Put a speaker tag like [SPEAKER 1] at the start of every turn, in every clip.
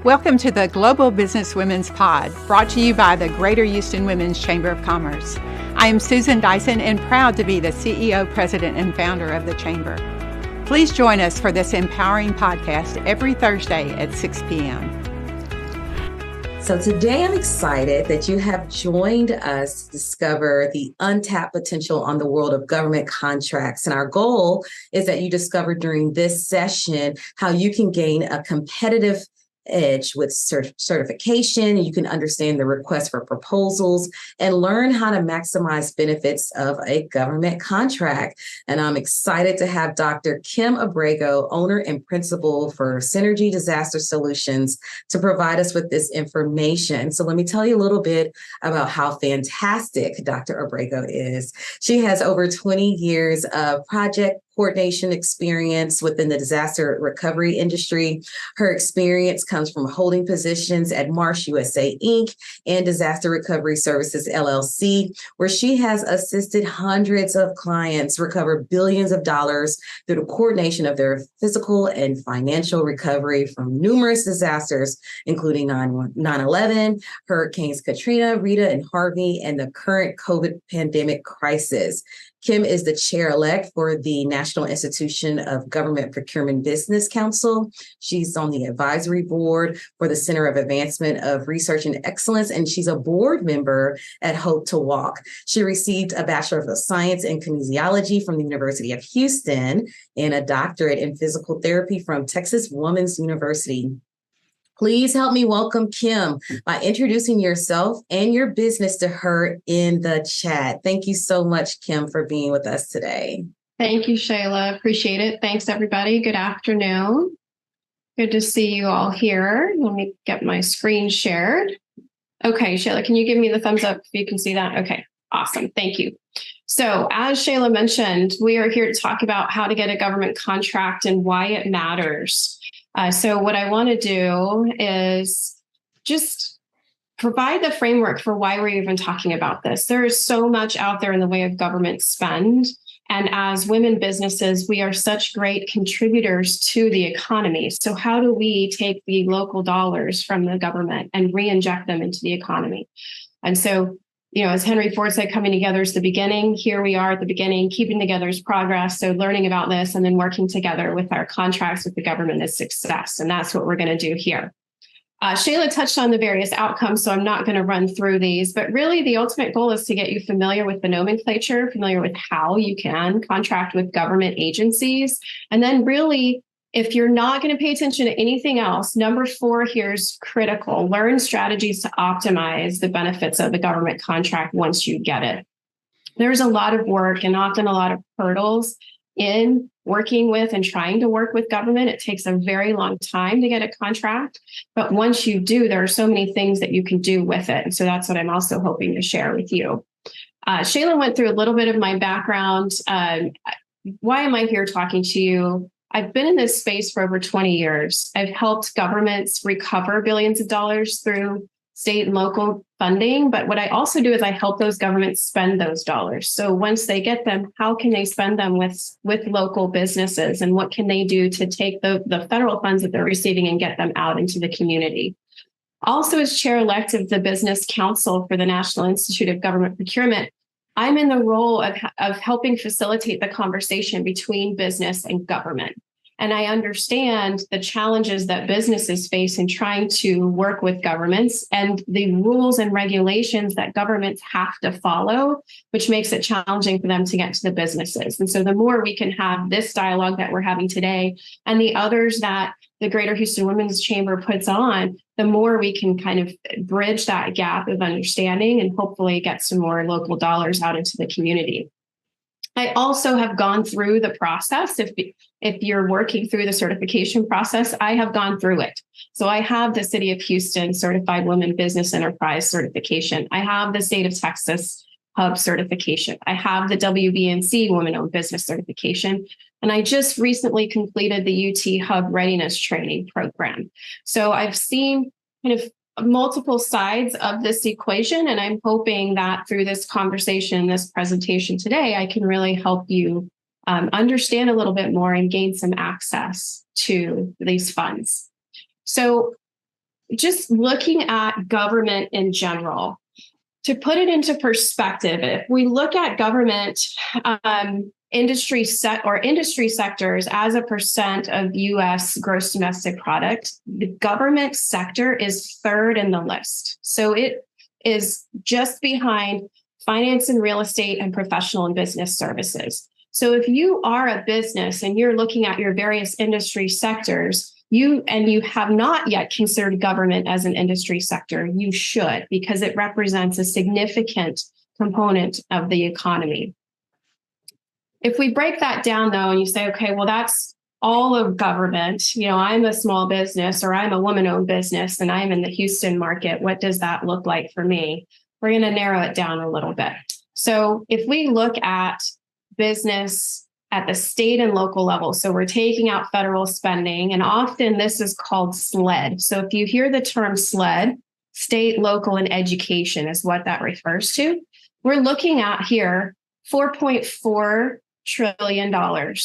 [SPEAKER 1] Welcome to the Global Business Women's Pod, brought to you by the Greater Houston Women's Chamber of Commerce. I am Susan Dyson and proud to be the CEO, President, and founder of the Chamber. Please join us for this empowering podcast every Thursday at 6 p.m.
[SPEAKER 2] So today I'm excited that you have joined us to discover the untapped potential on the world of government contracts. And our goal is that you discover during this session how you can gain a competitive edge with certification. You can understand the request for proposals and learn how to maximize benefits of a government contract. And I'm excited to have Dr. Kim ABREGO, owner and principal for Synergy Disaster Solutions, to provide us with this information. So let me tell you a little bit about how fantastic Dr. ABREGO is. She has over 20 years of project coordination experience within the disaster recovery industry. Her experience comes from holding positions at Marsh USA Inc. and Disaster Recovery Services LLC, where she has assisted hundreds of clients recover billions of dollars through the coordination of their physical and financial recovery from numerous disasters, including 9/11, Hurricanes Katrina, Rita, and Harvey, and the current COVID pandemic crisis. Kim is the chair-elect for the National Institution of Government Procurement Business Council. She's on the advisory board for the Center of Advancement of Research and Excellence, and she's a board member at Hope to Walk. She received a Bachelor of Science in Kinesiology from the University of Houston and a doctorate in physical therapy from Texas Women's University. Please help me welcome Kim by introducing yourself and your business to her in the chat. Thank you so much, Kim, for being with us today.
[SPEAKER 3] Thank you, Shayla. Appreciate it. Thanks, everybody. Good afternoon. Good to see you all here. Let me get my screen shared. Okay, Shayla, can you give me the thumbs up if you can see that? Okay, awesome. Thank you. So as Shayla mentioned, we are here to talk about how to get a government contract and why it matters. So what I want to do is just provide the framework for why we're even talking about this. There is so much out there in the way of government spend. And as women businesses, we are such great contributors to the economy. So how do we take the local dollars from the government and re-inject them into the economy? And so, as Henry Ford said, coming together is the beginning. Here we are at the beginning, keeping together is progress. So learning about this and then working together with our contracts with the government is success. And that's what we're going to do here. Shayla touched on the various outcomes, so I'm not going to run through these, but really the ultimate goal is to get you familiar with the nomenclature, familiar with how you can contract with government agencies. And then really, if you're not going to pay attention to anything else, number 4 here is critical. Learn strategies to optimize the benefits of the government contract once you get it. There's a lot of work and often a lot of hurdles in working with and trying to work with government. It takes a very long time to get a contract, but once you do, there are so many things that you can do with it. And so that's what I'm also hoping to share with you. Shayla went through a little bit of my background. Why am I here talking to you? I've been in this space for over 20 years. I've helped governments recover billions of dollars through state and local funding. But what I also do is I help those governments spend those dollars. So once they get them, how can they spend them with local businesses? And what can they do to take the federal funds that they're receiving and get them out into the community? Also, as chair-elect of the Business Council for the National Institute of Government Procurement, I'm in the role of helping facilitate the conversation between business and government. And I understand the challenges that businesses face in trying to work with governments and the rules and regulations that governments have to follow, which makes it challenging for them to get to the businesses. And so the more we can have this dialogue that we're having today and the others that the Greater Houston Women's Chamber puts on, the more we can kind of bridge that gap of understanding and hopefully get some more local dollars out into the community. I also have gone through the process. If you're working through the certification process, I have gone through it. So I have the City of Houston Certified Women Business Enterprise certification. I have the State of Texas Hub certification. I have the WBNC Women-Owned Business certification. And I just recently completed the UT Hub Readiness Training Program. So I've seen kind of multiple sides of this equation, and I'm hoping that through this conversation, this presentation today, I can really help you understand a little bit more and gain some access to these funds. So just looking at government in general, to put it into perspective, if we look at government industry sectors as a percent of U.S. gross domestic product, the government sector is third in the list. So it is just behind finance and real estate and professional and business services. So if you are a business and you're looking at your various industry sectors, you have not yet considered government as an industry sector, you should, because it represents a significant component of the economy. If we break that down, though, and you say, okay, well, that's all of government, I'm a small business or I'm a woman-owned business and I'm in the Houston market, what does that look like for me? We're going to narrow it down a little bit. So if we look at business at the state and local level, so we're taking out federal spending, and often this is called SLED. So if you hear the term SLED, state, local, and education is what that refers to. We're looking at here $4.4 trillion.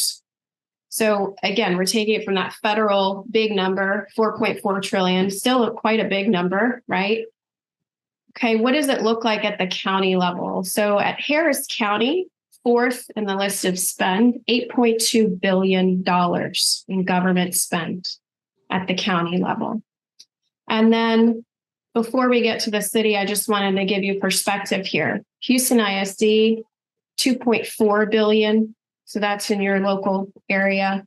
[SPEAKER 3] So again, we're taking it from that federal big number, 4.4 trillion, still quite a big number, right? Okay, what does it look like at the county level? So at Harris County, fourth in the list of spend, $8.2 billion in government spend at the county level. And then before we get to the city, I just wanted to give you perspective here. Houston ISD, $2.4 billion. So that's in your local area.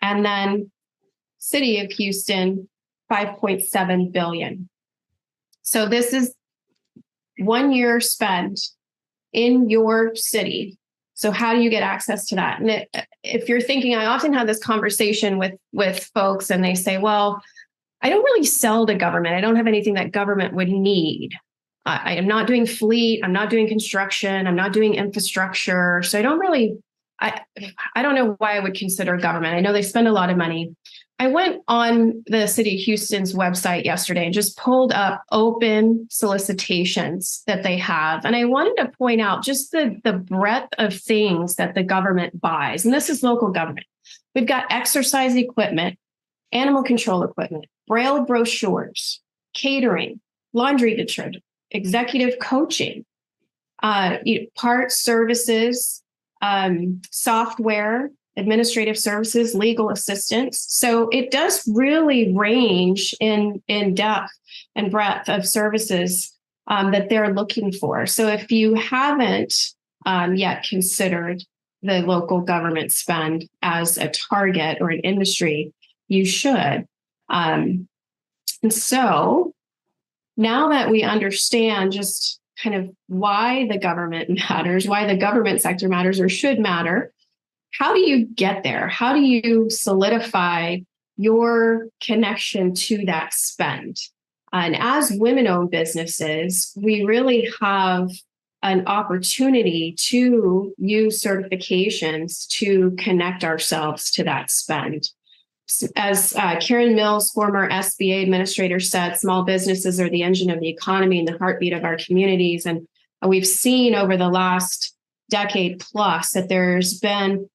[SPEAKER 3] And then City of Houston, $5.7 billion. So this is 1 year spent in your city. So how do you get access to that? And if you're thinking, I often have this conversation with folks and they say, well, I don't really sell to government. I don't have anything that government would need. I am not doing fleet. I'm not doing construction. I'm not doing infrastructure. So I don't know why I would consider government. I know they spend a lot of money. I went on the City of Houston's website yesterday and just pulled up open solicitations that they have. And I wanted to point out just the breadth of things that the government buys. And this is local government. We've got exercise equipment, animal control equipment, Braille brochures, catering, laundry detergent, executive coaching, parts, services, software, administrative services, legal assistance. So it does really range in depth and breadth of services that they're looking for. So if you haven't yet considered the local government spend as a target or an industry, you should. And so now that we understand just kind of why the government matters, why the government sector matters or should matter, how do you get there? How do you solidify your connection to that spend? And as women-owned businesses, we really have an opportunity to use certifications to connect ourselves to that spend. As Karen Mills, former SBA administrator, said, small businesses are the engine of the economy and the heartbeat of our communities. And we've seen over the last decade plus that there's been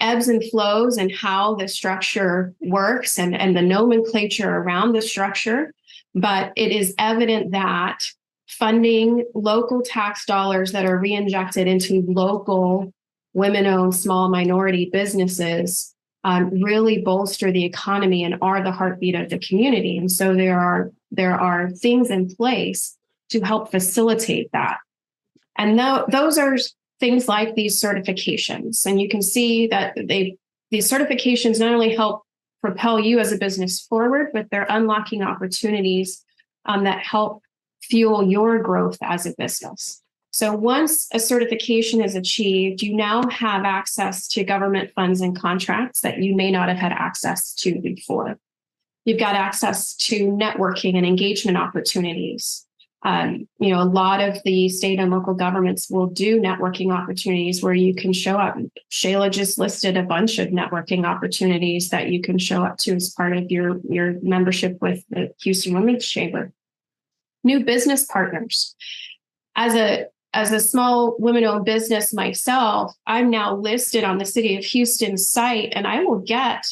[SPEAKER 3] ebbs and flows in how the structure works and the nomenclature around the structure. But it is evident that funding local tax dollars that are reinjected into local women-owned small minority businesses really bolster the economy and are the heartbeat of the community. And so there are things in place to help facilitate that. And those are things like these certifications. And you can see that these certifications not only help propel you as a business forward, but they're unlocking opportunities that help fuel your growth as a business. So once a certification is achieved, you now have access to government funds and contracts that you may not have had access to before. You've got access to networking and engagement opportunities. A lot of the state and local governments will do networking opportunities where you can show up. Shayla just listed a bunch of networking opportunities that you can show up to as part of your membership with the Houston Women's Chamber. New business partners. As a small women-owned business myself, I'm now listed on the City of Houston site, and I will get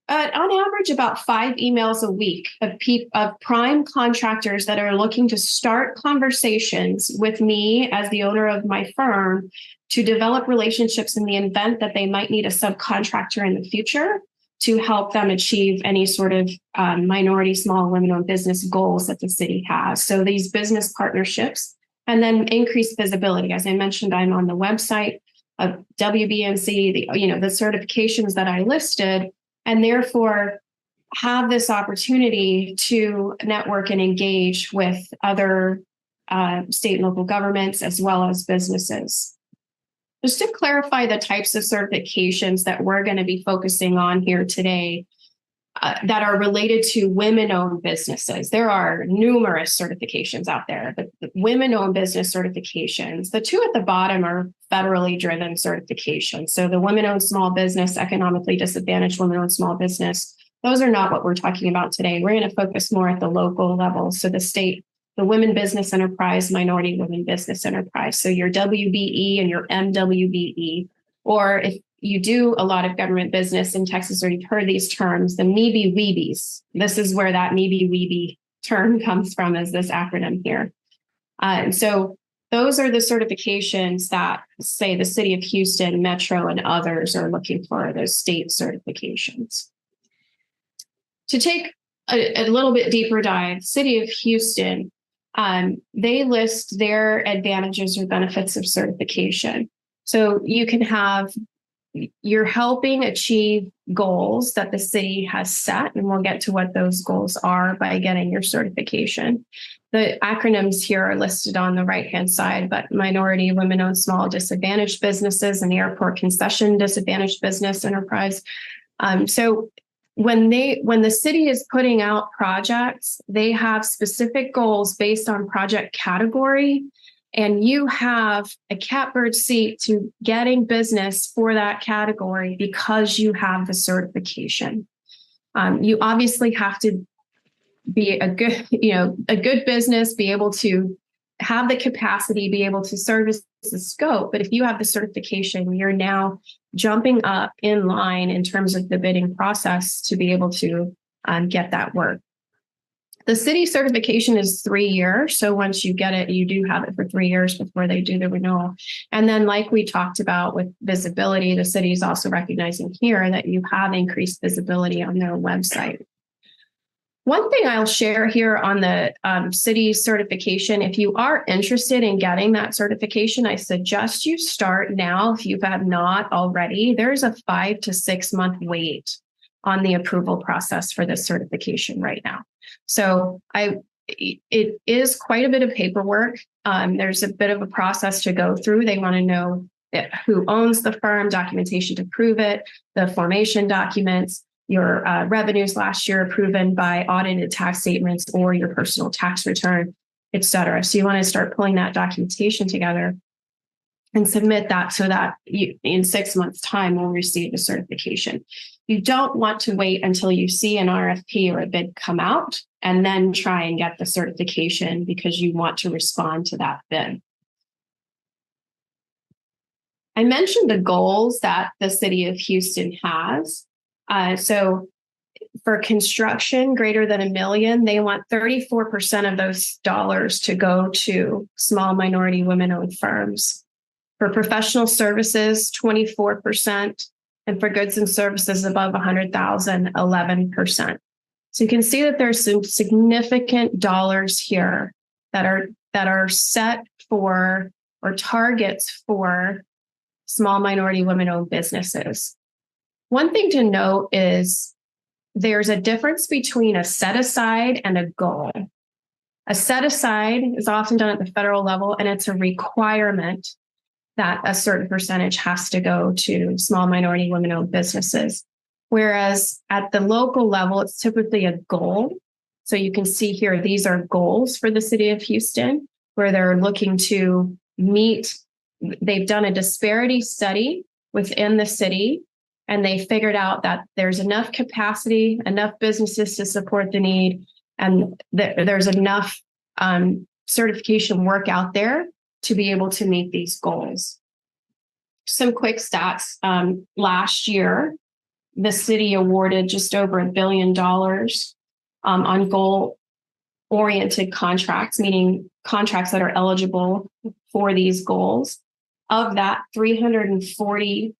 [SPEAKER 3] On average, about 5 emails a week of prime contractors that are looking to start conversations with me as the owner of my firm to develop relationships in the event that they might need a subcontractor in the future to help them achieve any sort of minority, small, women-owned business goals that the city has. So these business partnerships, and then increased visibility. As I mentioned, I'm on the website of WBNC, the certifications that I listed, and therefore have this opportunity to network and engage with other state and local governments as well as businesses. Just to clarify the types of certifications that we're going to be focusing on here today that are related to women-owned businesses. There are numerous certifications out there, but the women-owned business certifications, the two at the bottom are federally driven certifications. So the women-owned small business, economically disadvantaged women-owned small business, those are not what we're talking about today. We're going to focus more at the local level. So the state, the women business enterprise, minority women business enterprise. So your WBE and your MWBE, or if you do a lot of government business in Texas, or you've heard these terms, the MEBI-WEBIs. This is where that MEBI-WEBI term comes from, is this acronym here. And so those are the certifications that, say, the city of Houston, Metro, and others are looking for, those state certifications. To take a little bit deeper dive, city of Houston, they list their advantages or benefits of certification. So you can have, you're helping achieve goals that the city has set, and we'll get to what those goals are by getting your certification. The acronyms here are listed on the right-hand side, but minority, women-owned, small, disadvantaged businesses, and airport concession disadvantaged business enterprise. So when the city is putting out projects, they have specific goals based on project category, and you have a catbird seat to getting business for that category because you have the certification. You obviously have to be a good business, be able to have the capacity, be able to service the scope. But if you have the certification, you're now jumping up in line in terms of the bidding process to be able to get that work. The city certification is 3 years. So once you get it, you do have it for 3 years before they do the renewal. And then, like we talked about with visibility, the city is also recognizing here that you have increased visibility on their website. One thing I'll share here on the city certification, if you are interested in getting that certification, I suggest you start now if you have not already. There's a 5 to 6 month wait on the approval process for this certification right now. So it is quite a bit of paperwork. There's a bit of a process to go through. They want to know who owns the firm, documentation to prove it, the formation documents, your revenues last year proven by audited tax statements or your personal tax return, et cetera. So you want to start pulling that documentation together and submit that so that you, in 6 months' time, will receive the certification. You don't want to wait until you see an RFP or a bid come out and then try and get the certification because you want to respond to that bid. I mentioned the goals that the city of Houston has. So for construction greater than $1 million, they want 34% of those dollars to go to small minority women-owned firms. For professional services, 24%, and for goods and services above 100,000, 11%. So you can see that there's some significant dollars here that are set for, or targets for, small minority women-owned businesses. One thing to note is there's a difference between a set aside and a goal. A set aside is often done at the federal level, and it's a requirement that a certain percentage has to go to small minority women-owned businesses. Whereas at the local level, it's typically a goal. So you can see here, these are goals for the city of Houston, where they're looking to meet. They've done a disparity study within the city, and they figured out that there's enough capacity, enough businesses to support the need, and there's enough certification work out there to be able to meet these goals. Some quick stats. Last year, the city awarded just over $1 billion on goal-oriented contracts, meaning contracts that are eligible for these goals. Of that, $346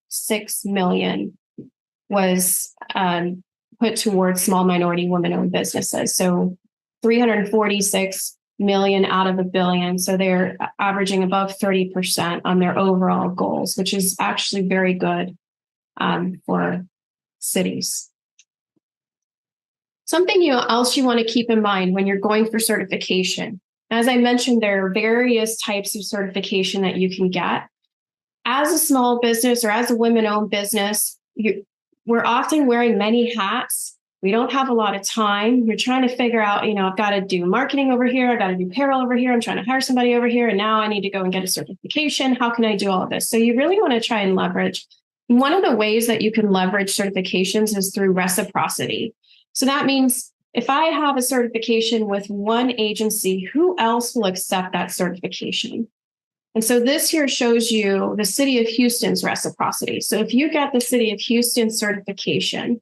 [SPEAKER 3] million was put towards small minority women-owned businesses. So 346 million out of $1 billion. So they're averaging above 30% on their overall goals, which is actually very good for cities. Something else you want to keep in mind when you're going for certification. As I mentioned, there are various types of certification that you can get. As a small business or as a women-owned business, we're often wearing many hats. We don't have a lot of time. You're trying to figure out, I've got to do marketing over here. I've got to do payroll over here. I'm trying to hire somebody over here. And now I need to go and get a certification. How can I do all of this? So you really want to try and leverage. One of the ways that you can leverage certifications is through reciprocity. So that means if I have a certification with one agency, who else will accept that certification? And so this here shows you the City of Houston's reciprocity. So if you get the City of Houston certification,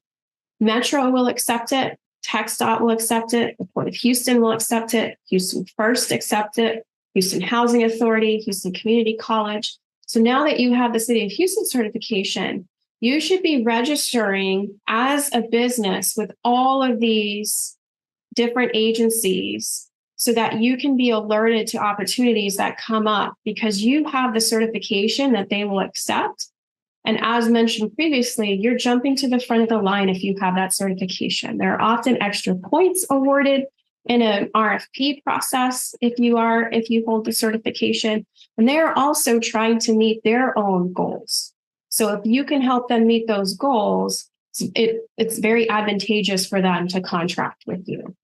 [SPEAKER 3] Metro will accept it, TxDOT will accept it, the Port of Houston will accept it, Houston First accept it, Houston Housing Authority, Houston Community College. So now that you have the City of Houston certification, you should be registering as a business with all of these different agencies so that you can be alerted to opportunities that come up because you have the certification that they will accept. And as mentioned previously, you're jumping to the front of the line if you have that certification. There are often extra points awarded in an RFP process if you hold the certification. And they are also trying to meet their own goals. So if you can help them meet those goals, it's very advantageous for them to contract with you.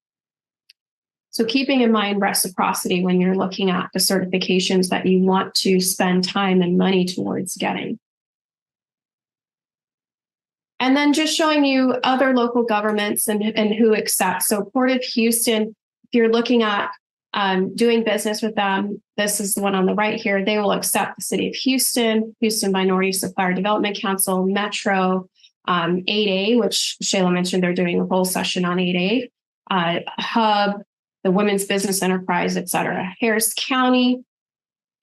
[SPEAKER 3] So keeping in mind reciprocity when you're looking at the certifications that you want to spend time and money towards getting. And then just showing you other local governments and who accept. So Port of Houston, if you're looking at doing business with them, this is the one on the right here. They will accept the City of Houston, Houston Minority Supplier Development Council, Metro, 8A, which Shayla mentioned they're doing a whole session on 8A, Hub, the Women's Business Enterprise, et cetera. Harris County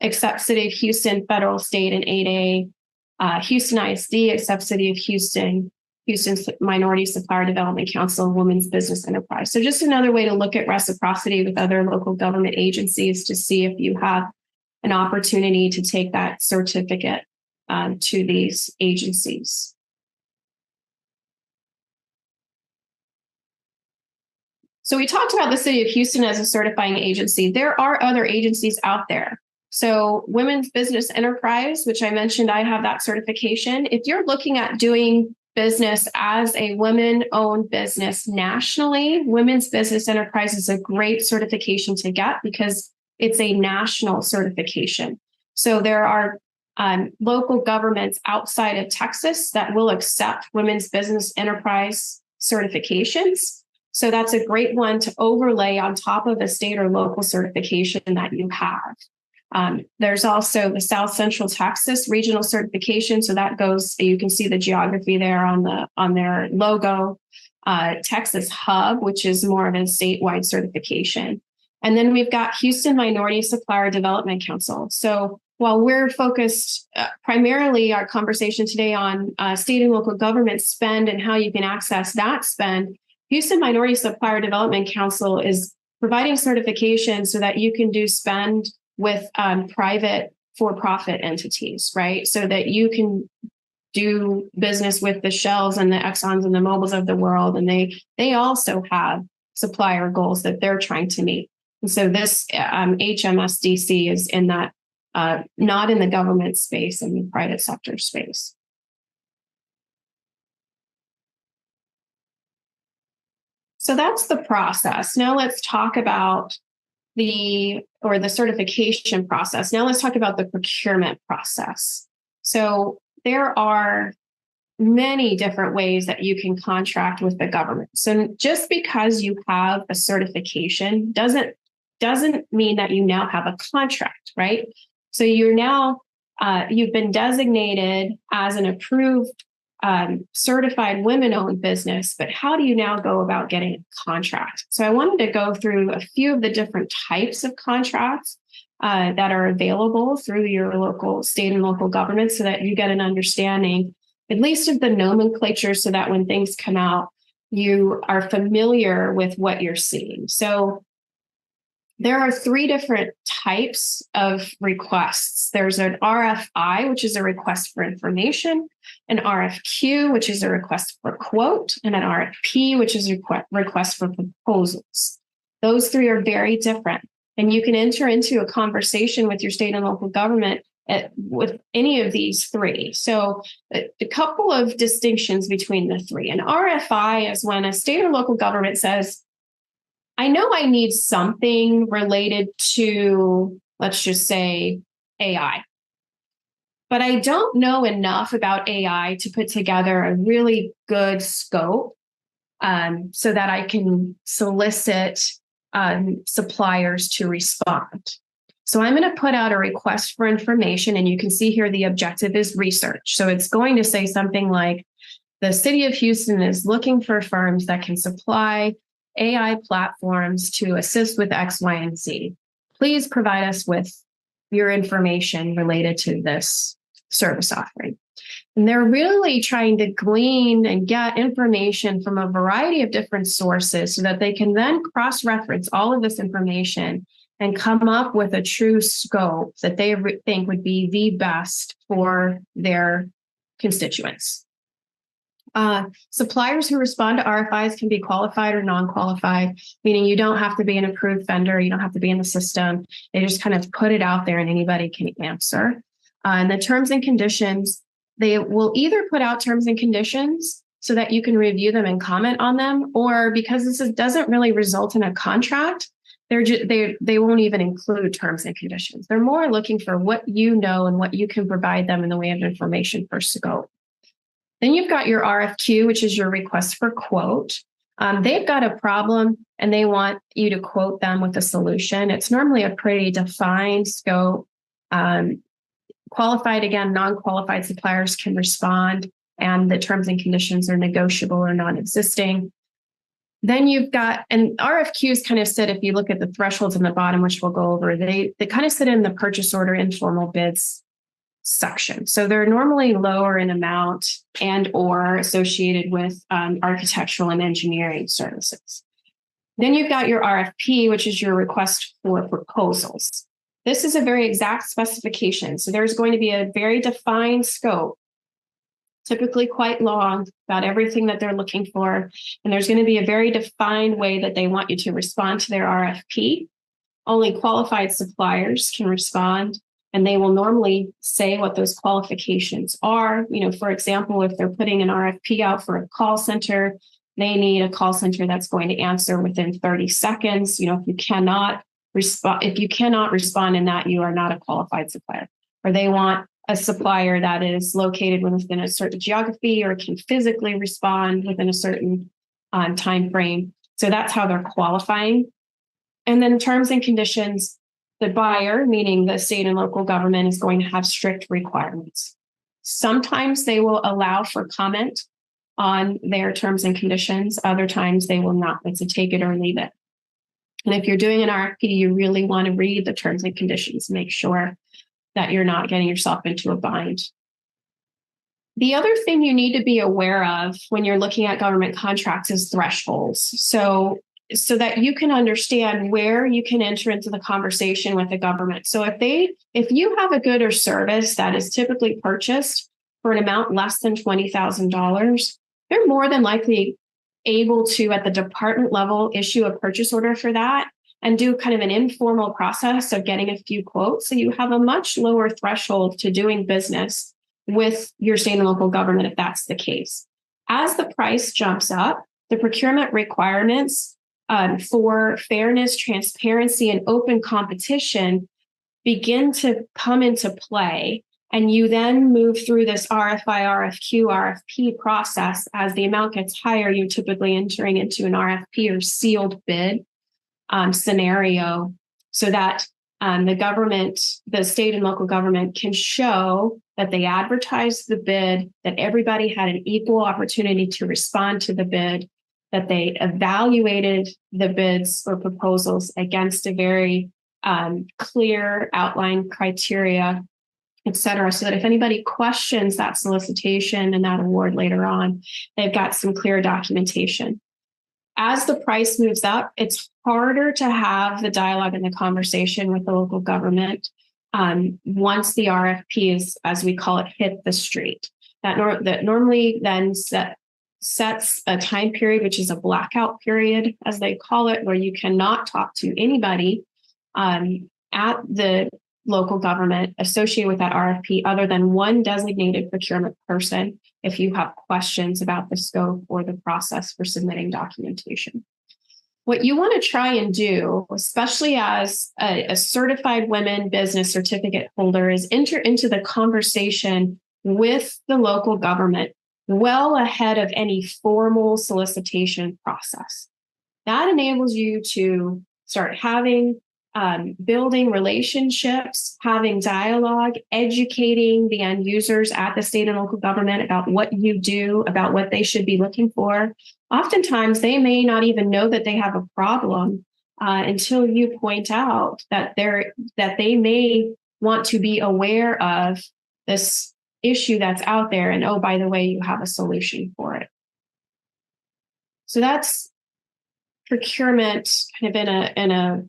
[SPEAKER 3] accepts City of Houston, Federal, State, and 8A. Houston ISD accepts City of Houston, Houston Minority Supplier Development Council, Women's Business Enterprise. So just another way to look at reciprocity with other local government agencies to see if you have an opportunity to take that certificate to these agencies. So we talked about the City of Houston as a certifying agency. There are other agencies out there. So Women's Business Enterprise, which I mentioned, I have that certification. If you're looking at doing business as a women-owned business nationally, Women's Business Enterprise is a great certification to get because it's a national certification. So there are local governments outside of Texas that will accept Women's Business Enterprise certifications. So that's a great one to overlay on top of a state or local certification that you have. There's also the South Central Texas regional certification. So that goes, you can see the geography there on their logo. Texas Hub, which is more of a statewide certification. And then we've got Houston Minority Supplier Development Council. So while we're focused primarily our conversation today on state and local government spend and how you can access that spend, Houston Minority Supplier Development Council is providing certification so that you can do spend with private for-profit entities, right? So that you can do business with the Shells and the Exxons and the Mobiles of the world. And they also have supplier goals that they're trying to meet. And so this HMSDC is in that, not in the government space, in the private sector space. So that's the process. Now let's talk about the certification process. Now let's talk about the procurement process. So there are many different ways that you can contract with the government. So just because you have a certification doesn't mean that you now have a contract, right? So you're now, you've been designated as an approved certified women-owned business, but how do you now go about getting a contract? So I wanted to go through a few of the different types of contracts that are available through your local, state and local government so that you get an understanding, at least of the nomenclature, so that when things come out, you are familiar with what you're seeing. So there are three different types of requests. There's an RFI, which is a request for information, an RFQ, which is a request for quote, and an RFP, which is a request for proposals. Those three are very different. And you can enter into a conversation with your state and local government with any of these three. So a couple of distinctions between the three. An RFI is when a state or local government says, I know I need something related to, let's just say, AI. But I don't know enough about AI to put together a really good scope so that I can solicit suppliers to respond. So I'm going to put out a request for information, and you can see here the objective is research. So it's going to say something like, the city of Houston is looking for firms that can supply AI platforms to assist with X, Y, and Z. Please provide us with your information related to this service offering. And they're really trying to glean and get information from a variety of different sources so that they can then cross-reference all of this information and come up with a true scope that they think would be the best for their constituents. Suppliers who respond to RFIs can be qualified or non-qualified, meaning you don't have to be an approved vendor. You don't have to be in the system. They just kind of put it out there and anybody can answer. And the terms and conditions, they will either put out terms and conditions so that you can review them and comment on them, or because this doesn't really result in a contract, they won't even include terms and conditions. They're more looking for what you know and what you can provide them in the way of information for scope. Then you've got your RFQ, which is your request for quote. They've got a problem and they want you to quote them with a solution. It's normally a pretty defined scope. Qualified, again, non-qualified suppliers can respond, and the terms and conditions are negotiable or non-existing. Then you've got, and RFQs kind of sit, if you look at the thresholds in the bottom, which we'll go over, they kind of sit in the purchase order informal bids section. So they're normally lower in amount and or associated with architectural and engineering services. Then you've got your RFP, which is your request for proposals. This is a very exact specification. So there's going to be a very defined scope, typically quite long, about everything that they're looking for. And there's going to be a very defined way that they want you to respond to their RFP. Only qualified suppliers can respond. And they will normally say what those qualifications are. You know, for example, if they're putting an RFP out for a call center, they need a call center that's going to answer within 30 seconds. You know, if you cannot respond in that, you are not a qualified supplier. Or they want a supplier that is located within a certain geography or can physically respond within a certain time frame. So that's how they're qualifying. And then terms and conditions. The buyer, meaning the state and local government, is going to have strict requirements. Sometimes they will allow for comment on their terms and conditions. Other times they will not. It's a take it or leave it. And if you're doing an RFP, you really want to read the terms and conditions, make sure that you're not getting yourself into a bind. The other thing you need to be aware of when you're looking at government contracts is thresholds. So that you can understand where you can enter into the conversation with the government. So if you have a good or service that is typically purchased for an amount less than $20,000, they're more than likely able to, at the department level, issue a purchase order for that and do kind of an informal process of getting a few quotes. So you have a much lower threshold to doing business with your state and local government if that's the case. As the price jumps up, the procurement requirements for fairness, transparency, and open competition begin to come into play. And you then move through this RFI, RFQ, RFP process. As the amount gets higher, you're typically entering into an RFP or sealed bid scenario so that the state and local government can show that they advertised the bid, that everybody had an equal opportunity to respond to the bid, that they evaluated the bids or proposals against a very clear outline criteria, et cetera, so that if anybody questions that solicitation and that award later on, they've got some clear documentation. As the price moves up, it's harder to have the dialogue and the conversation with the local government once the RFPs, as we call it, hit the street. That normally then sets a time period, which is a blackout period, as they call it, where you cannot talk to anybody at the local government associated with that RFP other than one designated procurement person if you have questions about the scope or the process for submitting documentation. What you want to try and do, especially as a certified women business certificate holder, is enter into the conversation with the local government well ahead of any formal solicitation process. That enables you to start building relationships, having dialogue, educating the end users at the state and local government about what you do, about what they should be looking for. Oftentimes, they may not even know that they have a problem until you point out that they may want to be aware of this issue that's out there, and oh, by the way, you have a solution for it. So that's procurement kind of in a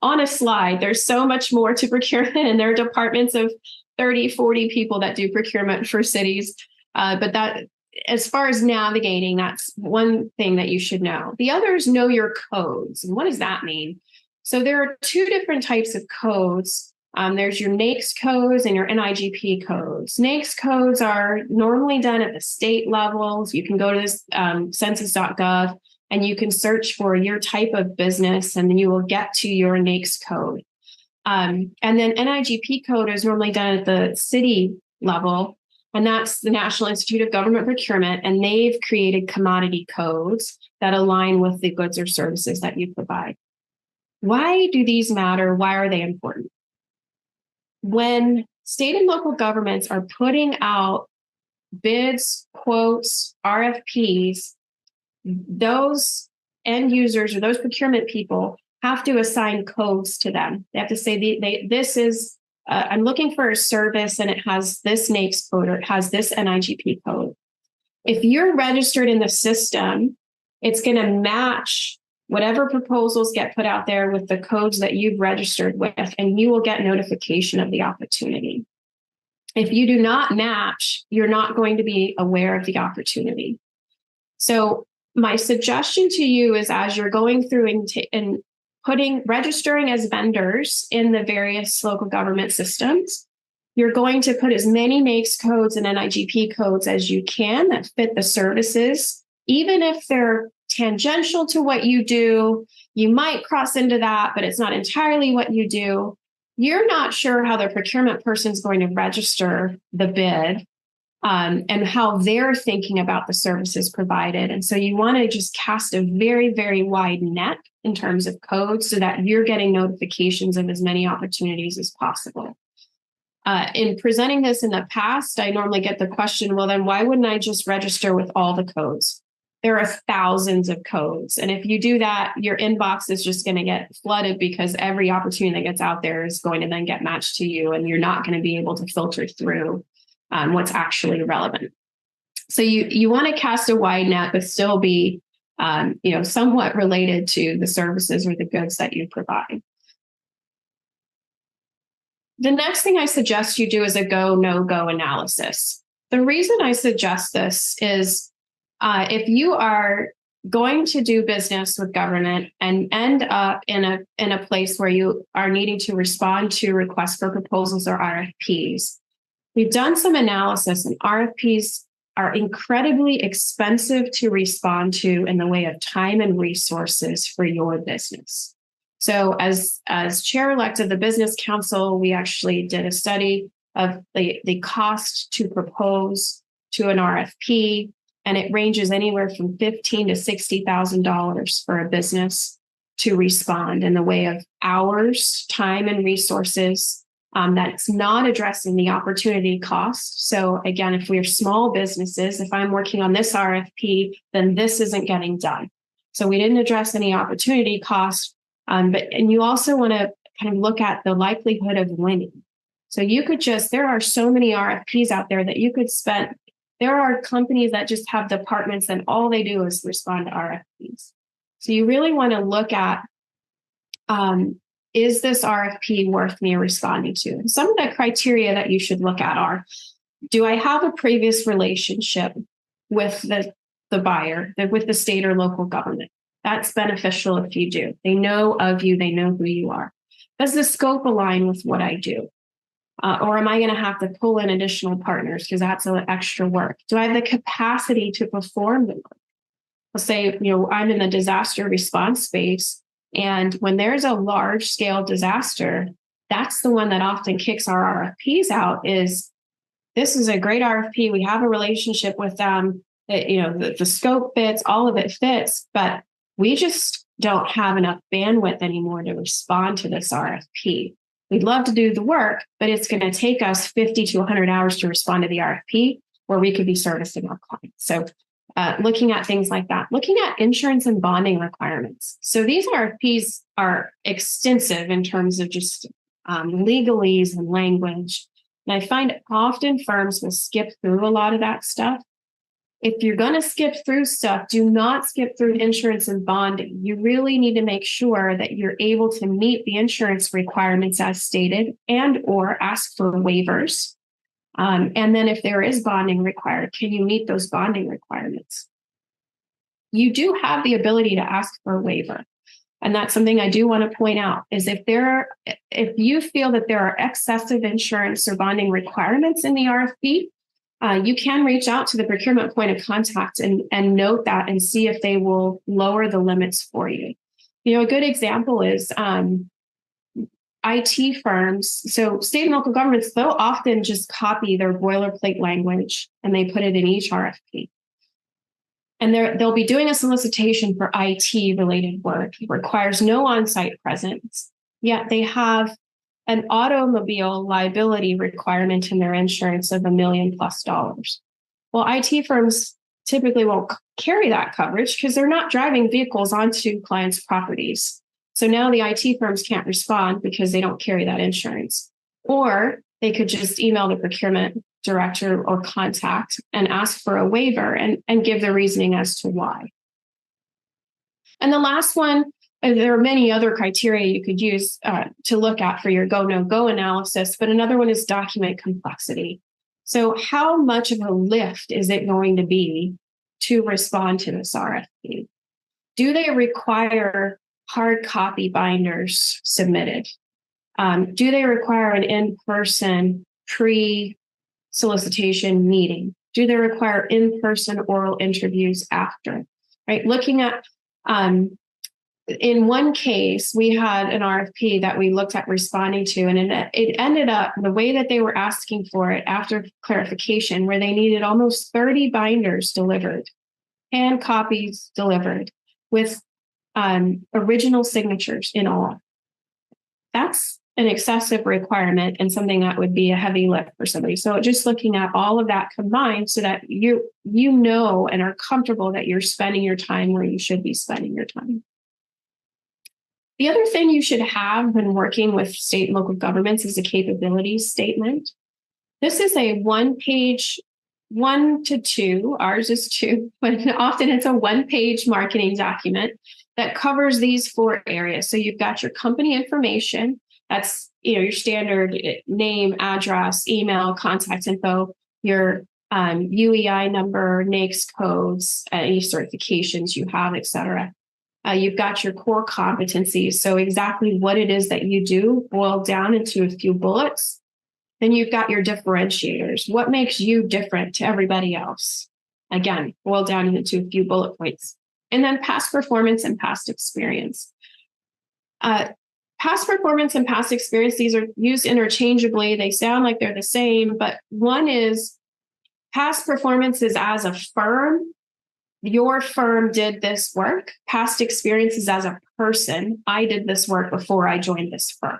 [SPEAKER 3] on a slide. There's so much more to procurement, and there are departments of 30, 40 people that do procurement for cities. But that, as far as navigating, that's one thing that you should know. The other is know your codes. And what does that mean? So there are two different types of codes. There's your NAICS codes and your NIGP codes. NAICS codes are normally done at the state levels. You can go to census.gov and you can search for your type of business, and then you will get to your NAICS code. And then NIGP code is normally done at the city level, and that's the National Institute of Government Procurement, and they've created commodity codes that align with the goods or services that you provide. Why do these matter? Why are they important? When state and local governments are putting out bids, quotes, RFPs, those end users or those procurement people have to assign codes to them. They have to say, this is, I'm looking for a service and it has this NAICS code or it has this NIGP code. If you're registered in the system, it's going to match whatever proposals get put out there with the codes that you've registered with, and you will get notification of the opportunity. If you do not match, you're not going to be aware of the opportunity. So my suggestion to you is, as you're going through and registering as vendors in the various local government systems, you're going to put as many NAICS codes and NIGP codes as you can that fit the services, even if they're tangential to what you do. You might cross into that, but it's not entirely what you do. You're not sure how the procurement person is going to register the bid and how they're thinking about the services provided. And so you want to just cast a very, very wide net in terms of codes so that you're getting notifications of as many opportunities as possible. In presenting this in the past, I normally get the question, well, then why wouldn't I just register with all the codes? There are thousands of codes. And if you do that, your inbox is just going to get flooded because every opportunity that gets out there is going to then get matched to you, and you're not going to be able to filter through what's actually relevant. So you want to cast a wide net, but still be somewhat related to the services or the goods that you provide. The next thing I suggest you do is a go, no-go analysis. The reason I suggest this is if you are going to do business with government and end up in a place where you are needing to respond to requests for proposals or RFPs, we've done some analysis, and RFPs are incredibly expensive to respond to in the way of time and resources for your business. So as chair-elect of the Business Council, we actually did a study of the cost to propose to an RFP, and it ranges anywhere from $15,000 to $60,000 for a business. to respond in the way of hours, time, and resources. That's not addressing the opportunity cost. So again, if we're small businesses, if I'm working on this RFP, then this isn't getting done. So we didn't address any opportunity cost. And you also want to kind of look at the likelihood of winning. So you could there are so many RFPs out there that you could spend. There are companies that just have departments and all they do is respond to RFPs. So you really want to look at, is this RFP worth me responding to? And some of the criteria that you should look at are, do I have a previous relationship with the buyer, with the state or local government? That's beneficial if you do. They know of you, they know who you are. Does the scope align with what I do? Or am I going to have to pull in additional partners because that's extra work? Do I have the capacity to perform the work? Let's say, I'm in the disaster response space, and when there's a large scale disaster, that's the one that often kicks our RFPs out. Is this is a great RFP. We have a relationship with them. The scope fits, all of it fits, but we just don't have enough bandwidth anymore to respond to this RFP. We'd love to do the work, but it's going to take us 50 to 100 hours to respond to the RFP where we could be servicing our clients. So looking at things like that, looking at insurance and bonding requirements. So these RFPs are extensive in terms of just legalese and language. And I find often firms will skip through a lot of that stuff. If you're going to skip through stuff, do not skip through insurance and bonding. You really need to make sure that you're able to meet the insurance requirements as stated and or ask for waivers. And then if there is bonding required, can you meet those bonding requirements? You do have the ability to ask for a waiver. And that's something I do want to point out is if you feel that there are excessive insurance or bonding requirements in the RFP, you can reach out to the procurement point of contact and note that and see if they will lower the limits for you. A good example is IT firms. So state and local governments, they'll often just copy their boilerplate language and they put it in each RFP. And they'll be doing a solicitation for IT related work. It requires no on-site presence, yet they have an automobile liability requirement in their insurance of $1 million+. Well, IT firms typically won't carry that coverage because they're not driving vehicles onto clients' properties. So now the IT firms can't respond because they don't carry that insurance. Or they could just email the procurement director or contact and ask for a waiver and give the reasoning as to why. And the last one, there are many other criteria you could use to look at for your go, no go analysis, but another one is document complexity. So how much of a lift is it going to be to respond to this RFP? Do they require hard copy binders submitted? Do they require an in-person pre-solicitation meeting? Do they require in-person oral interviews after? Right? Looking at in one case, we had an RFP that we looked at responding to, and it ended up the way that they were asking for it after clarification, where they needed almost 30 binders delivered, and copies delivered with original signatures in all. That's an excessive requirement and something that would be a heavy lift for somebody. So just looking at all of that combined so that you know and are comfortable that you're spending your time where you should be spending your time. The other thing you should have when working with state and local governments is a capabilities statement. This is a one-page, 1 to 2, ours is 2, but often it's a one-page marketing document that covers these 4 areas. So you've got your company information, that's your standard name, address, email, contact info, your UEI number, NAICS codes, any certifications you have, et cetera. You've got your core competencies. So exactly what it is that you do boiled down into a few bullets. Then you've got your differentiators. What makes you different to everybody else? Again, boiled down into a few bullet points. And then past performance and past experience. Past performance and past experience, these are used interchangeably. They sound like they're the same, but one is past performances as a firm. your firm did this work, past experiences as a person. I did this work before I joined this firm.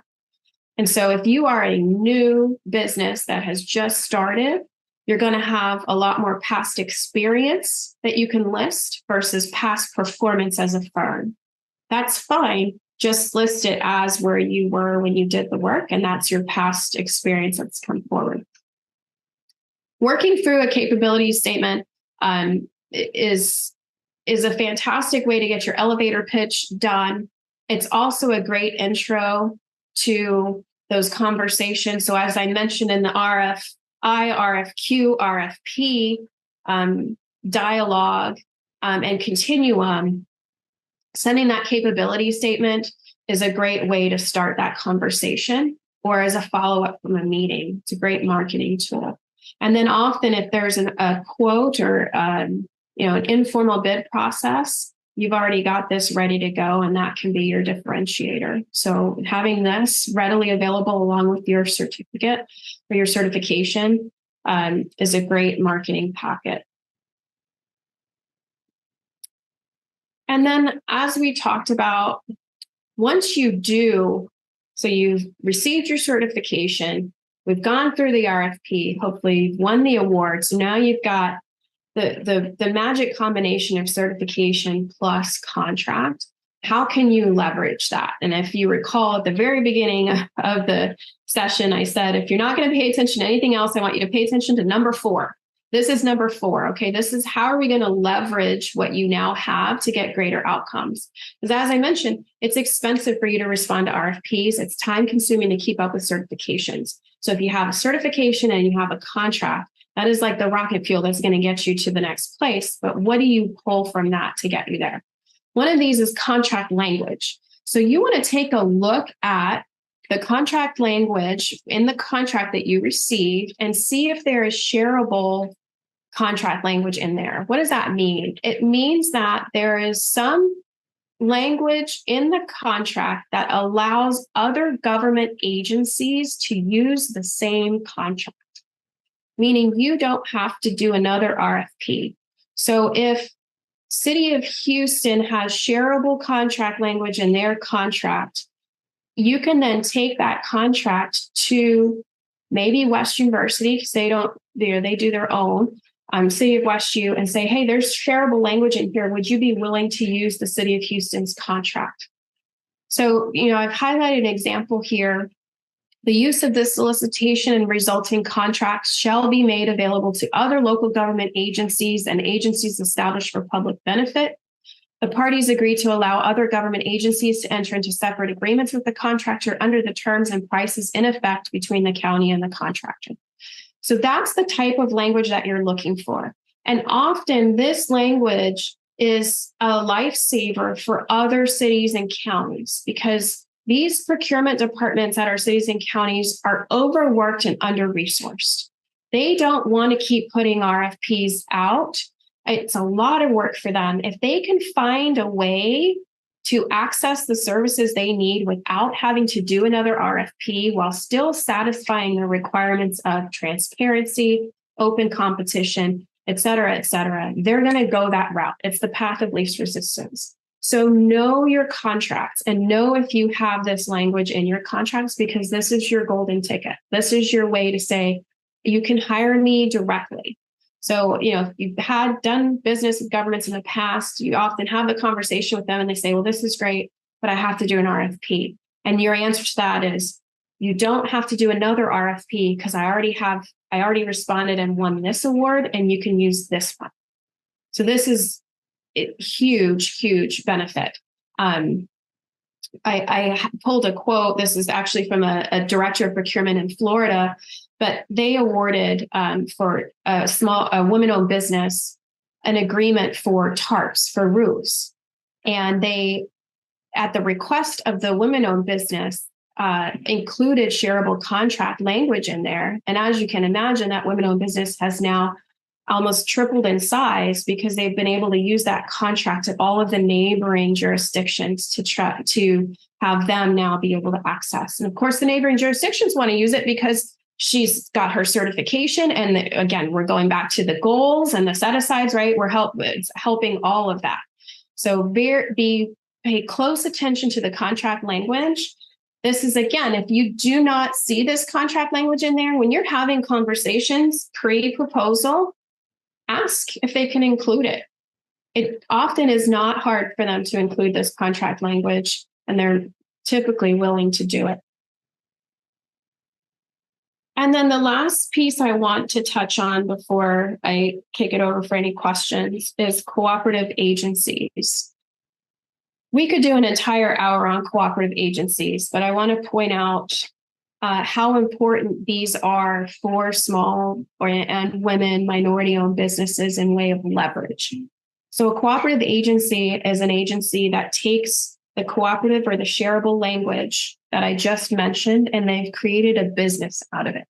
[SPEAKER 3] And so if you are a new business that has just started, you're going to have a lot more past experience that you can list versus past performance as a firm. That's fine. Just list it as where you were when you did the work, and that's your past experience that's come forward. Working through a capability statement is a fantastic way to get your elevator pitch done. It's also a great intro to those conversations. So as I mentioned in the RFI, RFQ, RFP dialogue and continuum, sending that capability statement is a great way to start that conversation, or as a follow-up from a meeting. It's a great marketing tool. And then often if there's a quote or an informal bid process, you've already got this ready to go, and that can be your differentiator. So having this readily available along with your certificate or your certification is a great marketing packet. And then as we talked about, once you do, so you've received your certification, we've gone through the RFP, hopefully you've won the award. So now you've got the magic combination of certification plus contract. How can you leverage that? And if you recall at the very beginning of the session, I said, if you're not going to pay attention to anything else, I want you to pay attention to number 4. This is number 4. Okay, this is how are we going to leverage what you now have to get greater outcomes? Because as I mentioned, it's expensive for you to respond to RFPs. It's time consuming to keep up with certifications. So if you have a certification and you have a contract, that is like the rocket fuel that's going to get you to the next place. But what do you pull from that to get you there? One of these is contract language. So you want to take a look at the contract language in the contract that you received and see if there is shareable contract language in there. What does that mean? It means that there is some language in the contract that allows other government agencies to use the same contract, meaning you don't have to do another RFP. So if City of Houston has shareable contract language in their contract, you can then take that contract to maybe West University, because they do their own, City of West U, and say, hey, there's shareable language in here. Would you be willing to use the City of Houston's contract? So, I've highlighted an example here. The use of this solicitation and resulting contracts shall be made available to other local government agencies and agencies established for public benefit. The parties agree to allow other government agencies to enter into separate agreements with the contractor under the terms and prices in effect between the county and the contractor. So that's the type of language that you're looking for. And often this language is a lifesaver for other cities and counties, because these procurement departments at our cities and counties are overworked and under-resourced. They don't want to keep putting RFPs out. It's a lot of work for them. If they can find a way to access the services they need without having to do another RFP while still satisfying the requirements of transparency, open competition, et cetera, they're going to go that route. It's the path of least resistance. So know your contracts and know if you have this language in your contracts, because this is your golden ticket. This is your way to say, you can hire me directly. So, if you've done business with governments in the past, you often have the conversation with them and they say, well, this is great, but I have to do an RFP. And your answer to that is, you don't have to do another RFP because I already responded and won this award, and you can use this one. So this is a huge benefit. I pulled a quote. This is actually from a director of procurement in Florida, but they awarded for a women-owned business an agreement for tarps for roofs. And they, at the request of the women-owned business, included shareable contract language in there. And as you can imagine, that women-owned business has now almost tripled in size because they've been able to use that contract at all of the neighboring jurisdictions to try to have them now be able to access. And of course, the neighboring jurisdictions want to use it because She's got her certification. And again, we're going back to the goals and the set-asides, right? It's helping all of that. So pay close attention to the contract language. This is, again, if you do not see this contract language in there, when you're having conversations pre-proposal, ask if they can include it. It often is not hard for them to include this contract language, and they're typically willing to do it. And then the last piece I want to touch on before I kick it over for any questions is cooperative agencies. We could do an entire hour on cooperative agencies, but I want to point out how important these are for small and women, minority-owned businesses in way of leverage. So a cooperative agency is an agency that takes the cooperative or the shareable language that I just mentioned, and they've created a business out of it.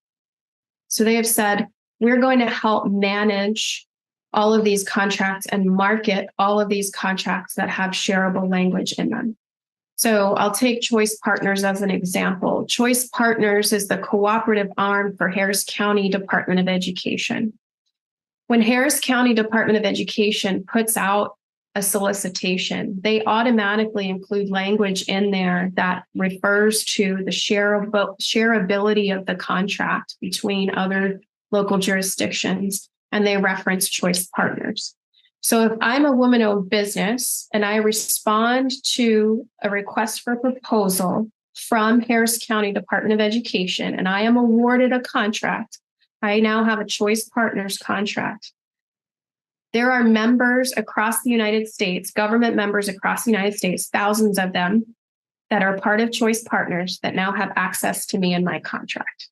[SPEAKER 3] So they have said, we're going to help manage all of these contracts and market all of these contracts that have shareable language in them. So I'll take Choice Partners as an example. Choice Partners is the cooperative arm for Harris County Department of Education. When Harris County Department of Education puts out a solicitation, they automatically include language in there that refers to the shareability of the contract between other local jurisdictions, and they reference Choice Partners. So if I'm a woman-owned business and I respond to a request for proposal from Harris County Department of Education and I am awarded a contract, I now have a Choice Partners contract. There are members across the United States, government members across the United States, thousands of them, that are part of Choice Partners that now have access to me in my contract.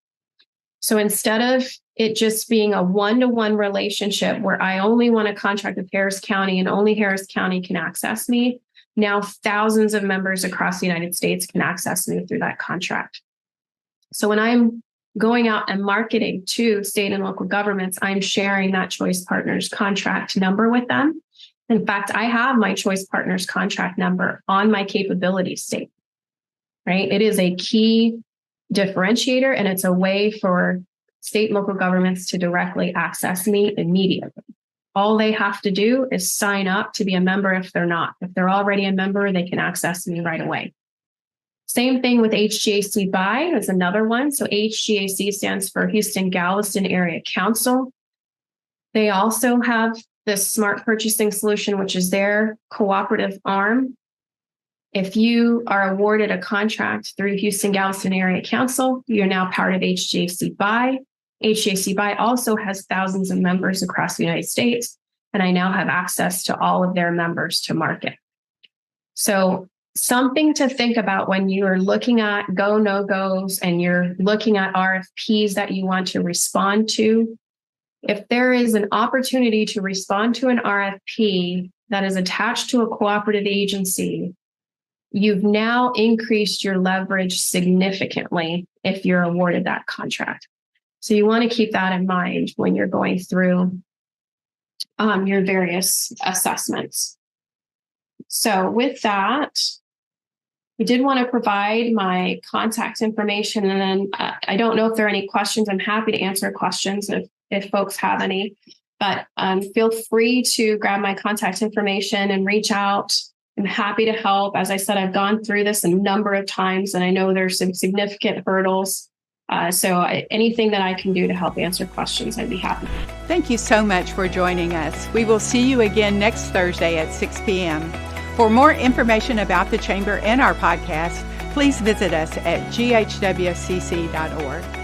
[SPEAKER 3] So instead of it just being a one-to-one relationship where I only want a contract with Harris County and only Harris County can access me, now thousands of members across the United States can access me through that contract. So when I'm going out and marketing to state and local governments, I'm sharing that Choice Partners contract number with them. In fact, I have my Choice Partners contract number on my capability statement, right? It is a key differentiator, and it's a way for state and local governments to directly access me immediately. All they have to do is sign up to be a member if they're not. If they're already a member, they can access me right away. Same thing with HGAC BUY is another one. So HGAC stands for Houston Galveston Area Council. They also have this smart purchasing solution, which is their cooperative arm. If you are awarded a contract through Houston Galveston Area Council, you're now part of HGAC BUY. HGAC BUY also has thousands of members across the United States, and I now have access to all of their members to market. So something to think about when you are looking at go, no-goes, and you're looking at RFPs that you want to respond to. If there is an opportunity to respond to an RFP that is attached to a cooperative agency, you've now increased your leverage significantly if you're awarded that contract. So you want to keep that in mind when you're going through your various assessments. So with that, we did want to provide my contact information, and then I don't know if there are any questions. I'm happy to answer questions if folks have any, but feel free to grab my contact information and reach out. I'm happy to help. As I said, I've gone through this a number of times, and I know there's some significant hurdles. So anything that I can do to help answer questions, I'd be happy.
[SPEAKER 1] Thank you so much for joining us. We will see you again next Thursday at 6 p.m. For more information about the Chamber and our podcast, please visit us at GWHCC.org.